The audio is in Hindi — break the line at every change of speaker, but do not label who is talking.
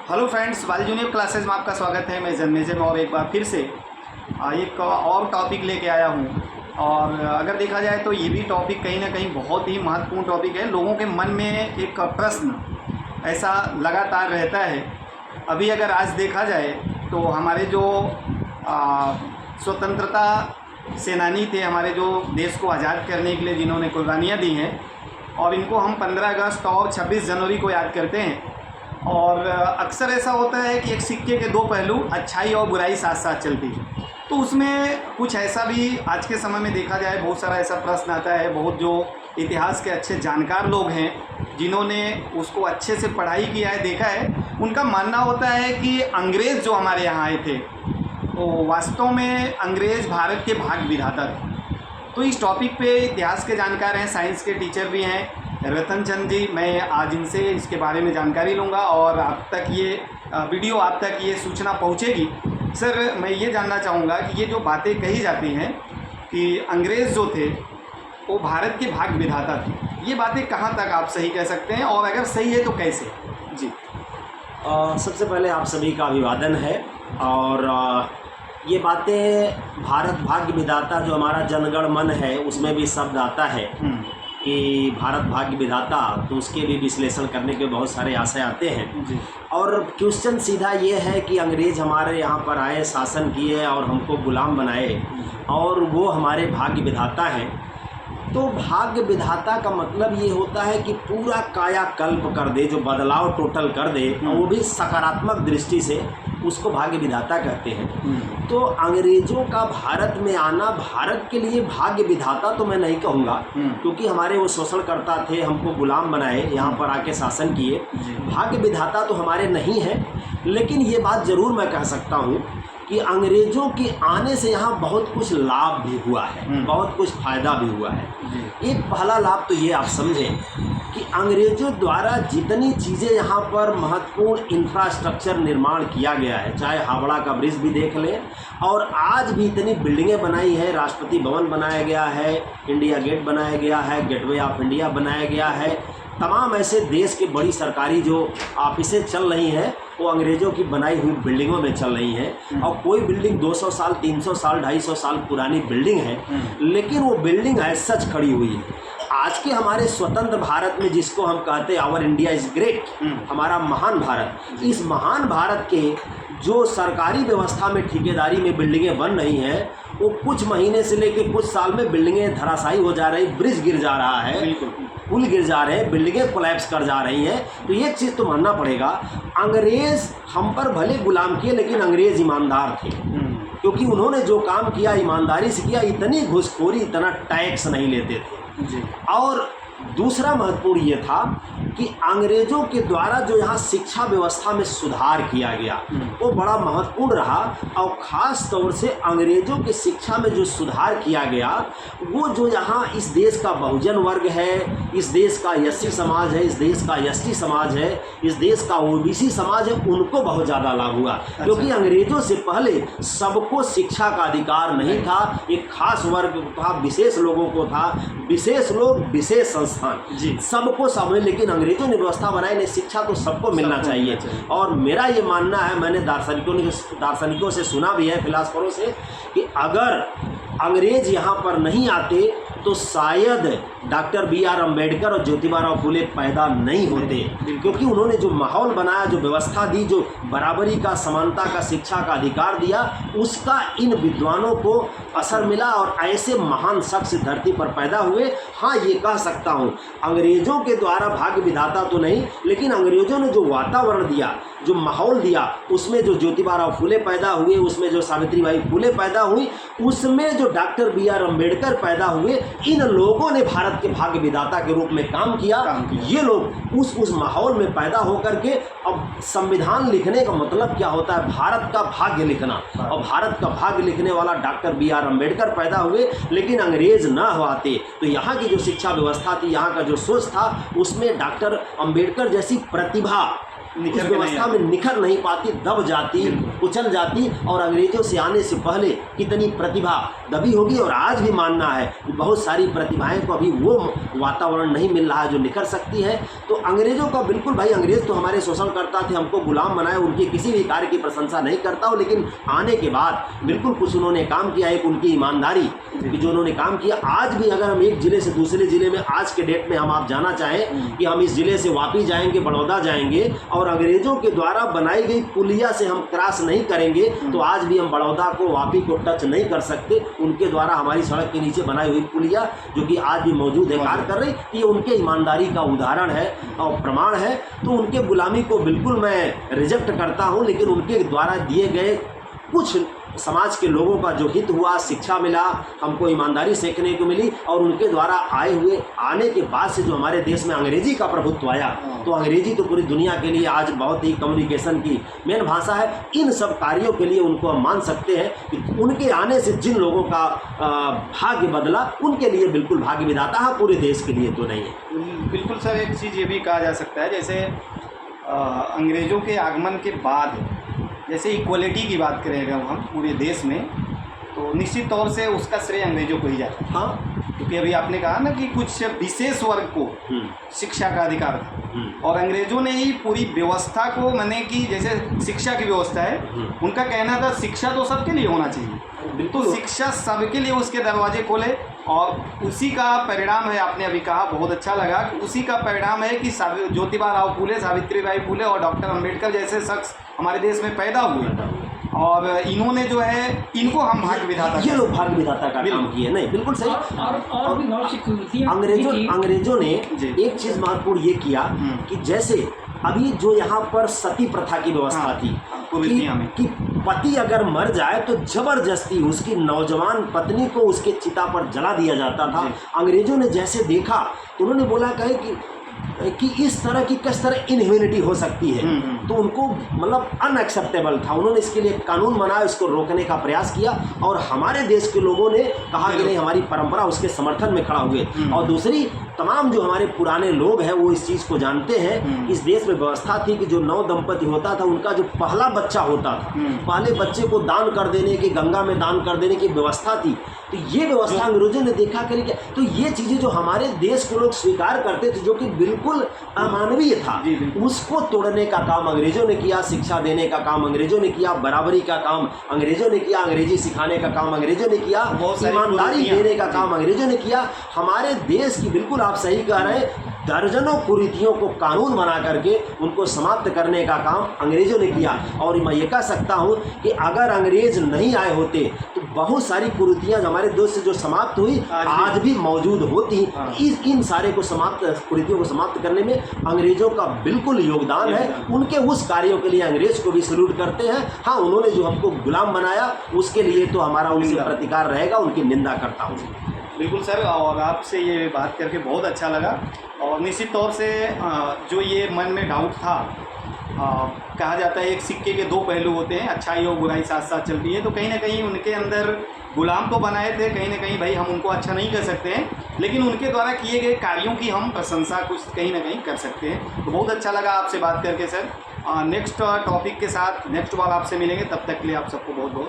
हेलो फ्रेंड्स, वाल जूनियर क्लासेस में आपका स्वागत है। मैं जन्मेजर में और एक बार फिर से एक और टॉपिक लेके आया हूँ। और अगर देखा जाए तो ये भी टॉपिक कहीं ना कहीं बहुत ही महत्वपूर्ण टॉपिक है। लोगों के मन में एक प्रश्न ऐसा लगातार रहता है। अभी अगर आज देखा जाए तो हमारे जो स्वतंत्रता सेनानी थे, हमारे जो देश को आज़ाद करने के लिए जिन्होंने कुर्बानियाँ दी हैं, और इनको हम 15 अगस्त और 26 जनवरी को याद करते हैं। और अक्सर ऐसा होता है कि एक सिक्के के दो पहलू, अच्छाई और बुराई साथ साथ चलती है। तो उसमें कुछ ऐसा भी आज के समय में देखा जाए, बहुत सारा ऐसा प्रश्न आता है। बहुत जो इतिहास के अच्छे जानकार लोग हैं, जिन्होंने उसको अच्छे से पढ़ाई किया है, देखा है, उनका मानना होता है कि अंग्रेज़ जो हमारे यहाँ आए थे तो वास्तव में अंग्रेज़ भारत के भाग्य विधाता थे। तो इस टॉपिक पे इतिहास के जानकार हैं, साइंस के टीचर भी हैं, रतन चंद जी। मैं आज इनसे इसके बारे में जानकारी लूँगा और आप तक ये वीडियो, आप तक ये सूचना पहुँचेगी। सर, मैं ये जानना चाहूँगा कि ये जो बातें कही जाती हैं कि अंग्रेज़ जो थे वो भारत के भाग्य विधाता थे, ये बातें कहाँ तक आप सही कह सकते हैं, और अगर सही है तो कैसे? जी।
सबसे पहले आप सभी का अभिवादन है। और ये बातें भारत भाग्य विधाता, जो हमारा जनगण मन है उसमें भी शब्द आता है कि भारत भाग्य विधाता, तो उसके भी विश्लेषण करने के बहुत सारे आशय आते हैं
जी।
और क्वेश्चन सीधा ये है कि अंग्रेज़ हमारे यहाँ पर आए, शासन किए और हमको गुलाम बनाए, और वो हमारे भाग्य विधाता हैं। तो भाग्य विधाता का मतलब ये होता है कि पूरा कायाकल्प कर दे, जो बदलाव टोटल कर दे, और वो भी सकारात्मक दृष्टि से, उसको भाग्य विधाता कहते हैं। तो अंग्रेज़ों का भारत में आना भारत के लिए भाग्य विधाता तो मैं नहीं कहूँगा, क्योंकि हमारे वो शोषणकर्ता थे, हमको गुलाम बनाए, यहाँ पर आके शासन किए। भाग्य विधाता तो हमारे नहीं है, लेकिन ये बात ज़रूर मैं कह सकता हूँ कि अंग्रेज़ों के आने से यहाँ बहुत कुछ लाभ भी हुआ है, बहुत कुछ फ़ायदा भी हुआ है। एक पहला लाभ तो ये आप समझें कि अंग्रेज़ों द्वारा जितनी चीज़ें यहाँ पर महत्वपूर्ण इंफ्रास्ट्रक्चर निर्माण किया गया है, चाहे हावड़ा का ब्रिज भी देख लें, और आज भी इतनी बिल्डिंगें बनाई हैं, राष्ट्रपति भवन बनाया गया है, इंडिया गेट बनाया गया है, गेटवे ऑफ इंडिया बनाया गया है, तमाम ऐसे देश की बड़ी सरकारी जो ऑफिसें चल रही हैं वो अंग्रेज़ों की बनाई हुई बिल्डिंगों में चल रही हैं। और कोई बिल्डिंग 200 साल, 300 साल, 250 साल पुरानी बिल्डिंग है, लेकिन वो बिल्डिंग है सच खड़ी हुई है। आज के हमारे स्वतंत्र भारत में, जिसको हम कहते हैं आवर इंडिया इज़ ग्रेट, हमारा महान भारत, इस महान भारत के जो सरकारी व्यवस्था में ठेकेदारी में बिल्डिंगें बन रही हैं, वो कुछ महीने से लेकर कुछ साल में बिल्डिंगें धराशायी हो जा रही, ब्रिज गिर जा रहा है, पुल गिर जा रहे हैं, बिल्डिंगें कोलैप्स कर जा रही हैं। तो एक चीज़ तो मानना पड़ेगा, अंग्रेज़ हम पर भले गुलाम किए, लेकिन अंग्रेज़ ईमानदार थे, क्योंकि उन्होंने जो काम किया ईमानदारी से किया, इतनी घुसखोरी, इतना टैक्स नहीं लेते थे जी। और दूसरा महत्वपूर्ण ये था कि अंग्रेज़ों के द्वारा जो यहाँ शिक्षा व्यवस्था में सुधार किया गया वो बड़ा महत्वपूर्ण रहा। और ख़ास तौर से अंग्रेज़ों की शिक्षा में जो सुधार किया गया, वो जो यहाँ इस देश का बहुजन वर्ग है, इस देश का एससी समाज है, इस देश का एसटी समाज है, इस देश का ओबीसी समाज है, उनको बहुत ज़्यादा लाभ हुआ। क्योंकि अंग्रेज़ों से पहले सबको शिक्षा का अधिकार नहीं था, एक खास वर्ग था, विशेष लोगों को था, विशेष लोग, विशेष संस्थान जी, सबको सब। लेकिन अंग्रेजों ने व्यवस्था बनाई, नहीं, शिक्षा तो सबको मिलना चाहिए। और मेरा ये मानना है, मैंने दार्शनिकों से सुना भी है, फिलासफरों से, कि अगर अंग्रेज यहाँ पर नहीं आते तो शायद डॉक्टर बी.आर. अम्बेडकर और ज्योतिबा राव फुले पैदा नहीं होते, क्योंकि उन्होंने जो माहौल बनाया, जो व्यवस्था दी, जो बराबरी का, समानता का, शिक्षा का अधिकार दिया, उसका इन विद्वानों को असर मिला और ऐसे महान शख्स धरती पर पैदा हुए। हाँ, ये कह सकता हूँ, अंग्रेज़ों के द्वारा भाग्य विधाता तो नहीं, लेकिन अंग्रेज़ों ने जो वातावरण दिया, जो माहौल दिया, उसमें जो ज्योतिबा राव फुले पैदा हुए, उसमें जो सावित्रीबाई फुले पैदा हुई, उसमें जो डॉक्टर बी.आर. अम्बेडकर पैदा हुए, इन लोगों ने भारत के भाग्य विधाता के रूप में काम किया। ये लोग उस माहौल में पैदा होकर के, अब संविधान लिखने का मतलब क्या होता है, भारत का भाग्य लिखना, और भारत का भाग्य लिखने वाला डॉक्टर बी.आर. अम्बेडकर पैदा हुए। लेकिन अंग्रेज ना आते तो यहाँ की जो शिक्षा व्यवस्था थी, यहाँ का जो सोच था, उसमें डॉक्टर अम्बेडकर जैसी प्रतिभा
निखर
उस
के नहीं
व्यवस्था में निखर नहीं पाती, दब जाती, कुचल जाती। और अंग्रेजों से आने से पहले कितनी प्रतिभा दबी होगी। और आज भी मानना है कि बहुत सारी प्रतिभाएं को अभी वो वातावरण नहीं मिल रहा है जो निखर सकती है। तो अंग्रेजों का बिल्कुल भाई, अंग्रेज तो हमारे शोषण करता थे, हमको गुलाम बनाए, उनके किसी भी कार्य की प्रशंसा नहीं करता हूँ, लेकिन आने के बाद बिल्कुल कुछ उन्होंने काम किया। एक उनकी ईमानदारी कि जो उन्होंने काम किया। आज भी अगर हम एक ज़िले से दूसरे ज़िले में आज के डेट में हम आप जाना चाहें कि हम इस ज़िले से वापी जाएंगे, बड़ौदा जाएंगे, और अंग्रेज़ों के द्वारा बनाई गई पुलिया से हम क्रॉस नहीं करेंगे तो आज भी हम बड़ौदा को, वापी को टच नहीं कर सकते। उनके द्वारा हमारी सड़क के नीचे बनाई हुई पुलिया जो कि आज भी मौजूद है, कार्य कर रही, ये उनके ईमानदारी का उदाहरण है और प्रमाण है। तो उनके गुलामी को बिल्कुल मैं रिजेक्ट करता हूँ, लेकिन उनके द्वारा दिए गए कुछ समाज के लोगों का जो हित हुआ, शिक्षा मिला, हमको ईमानदारी सीखने को मिली, और उनके द्वारा आने के बाद से जो हमारे देश में अंग्रेजी का प्रभुत्व आया, तो अंग्रेजी तो पूरी दुनिया के लिए आज बहुत ही कम्युनिकेशन की मेन भाषा है। इन सब कार्यों के लिए उनको हम मान सकते हैं कि उनके आने से जिन लोगों का भाग्य बदला, उनके लिए बिल्कुल भाग्य विधाता है, पूरे देश के लिए तो नहीं है।
बिल्कुल सर, एक चीज़ ये भी कहा जा सकता है, जैसे अंग्रेज़ों के आगमन के बाद जैसे इक्वलिटी की बात करें अगर हम पूरे देश में, तो निश्चित तौर से उसका श्रेय अंग्रेज़ों को ही जाता है।
हाँ,
क्योंकि अभी आपने कहा ना कि कुछ विशेष वर्ग को शिक्षा का अधिकार था, और अंग्रेज़ों ने ही पूरी व्यवस्था को, मैंने कि जैसे शिक्षा की व्यवस्था है, उनका कहना था शिक्षा तो सबके लिए होना चाहिए, बिल्कुल शिक्षा सबके लिए उसके दरवाजे खोले। और उसी का परिणाम है, आपने अभी कहा, बहुत अच्छा लगा कि उसी का परिणाम है कि ज्योतिबा राव फूले, सावित्रीबाई फूले और डॉक्टर अंबेडकर जैसे शख्स हमारे देश में पैदा हुए। और इन्होंने जो है, इनको हम भाग्य विधाता,
ये लोग भाग्य विधाता का काम किए। नहीं, बिल्कुल सही।
और भी बहुत सी कुरीतियां
अंग्रेजों ने एक चीज़ महत्वपूर्ण ये किया कि जैसे अभी जो यहाँ पर सती प्रथा की व्यवस्था थी कि पति अगर मर जाए तो जबरदस्ती उसकी नौजवान पत्नी को उसके चिता पर जला दिया जाता था। अंग्रेजों ने जैसे देखा तो उन्होंने बोला कहे कि इस तरह की किस तरह इनह्यूमैनिटी हो सकती है, तो उनको मतलब अनएक्सेप्टेबल था। उन्होंने इसके लिए कानून बनाया, इसको रोकने का प्रयास किया, और हमारे देश के लोगों ने कहा कि नहीं, हमारी परंपरा, उसके समर्थन में खड़ा हुए। और दूसरी, तमाम जो हमारे पुराने लोग हैं वो इस चीज़ को जानते हैं। इस देश में व्यवस्था थी कि जो नव दंपति होता था, उनका जो पहला बच्चा होता था, पहले बच्चे को दान कर देने की, गंगा में दान कर देने की व्यवस्था थी। तो ये व्यवस्था अंग्रेजों ने देखा करें, तो ये चीज़ें जो हमारे देश के लोग स्वीकार करते थे, जो कि बिल्कुल अमानवीय था, उसको तोड़ने का काम अंग्रेजों ने किया। शिक्षा देने का काम अंग्रेजों ने किया, बराबरी का काम अंग्रेजों ने किया, अंग्रेजी सिखाने का काम अंग्रेजों ने किया, ईमानदारी देने का काम अंग्रेजों ने किया। हमारे देश की, बिल्कुल आप सही कह रहे हैं, दर्जनों कुरीतियों को कानून बना करके उनको समाप्त करने का काम अंग्रेजों ने किया। और मैं ये कह सकता हूँ कि अगर अंग्रेज नहीं आए होते तो बहुत सारी कुरीतियाँ हमारे देश से जो समाप्त हुई आज भी मौजूद होती। इन सारे को कुरीतियों को समाप्त करने में अंग्रेजों का बिल्कुल योगदान है। उनके उस कार्यों के लिए अंग्रेज को भी सल्यूट करते हैं। हाँ, उन्होंने जो हमको गुलाम बनाया उसके लिए तो हमारा उनसे प्रतिकार रहेगा, उनकी निंदा करता हूँ।
बिल्कुल सर, और आपसे ये बात करके बहुत अच्छा लगा। और निश्चित तौर से जो ये मन में डाउट था, कहा जाता है एक सिक्के के दो पहलू होते हैं, अच्छाई और बुराई साथ साथ चलती है, तो कहीं ना कहीं उनके अंदर गुलाम तो बनाए थे, कहीं ना कहीं भाई हम उनको अच्छा नहीं कर सकते हैं, लेकिन उनके द्वारा किए गए कार्यों की हम प्रशंसा कुछ कहीं ना कहीं कर सकते हैं। तो बहुत अच्छा लगा आपसे बात करके सर। नेक्स्ट टॉपिक के साथ नेक्स्ट बार आपसे मिलेंगे, तब तक के लिए आप सबको बहुत बहुत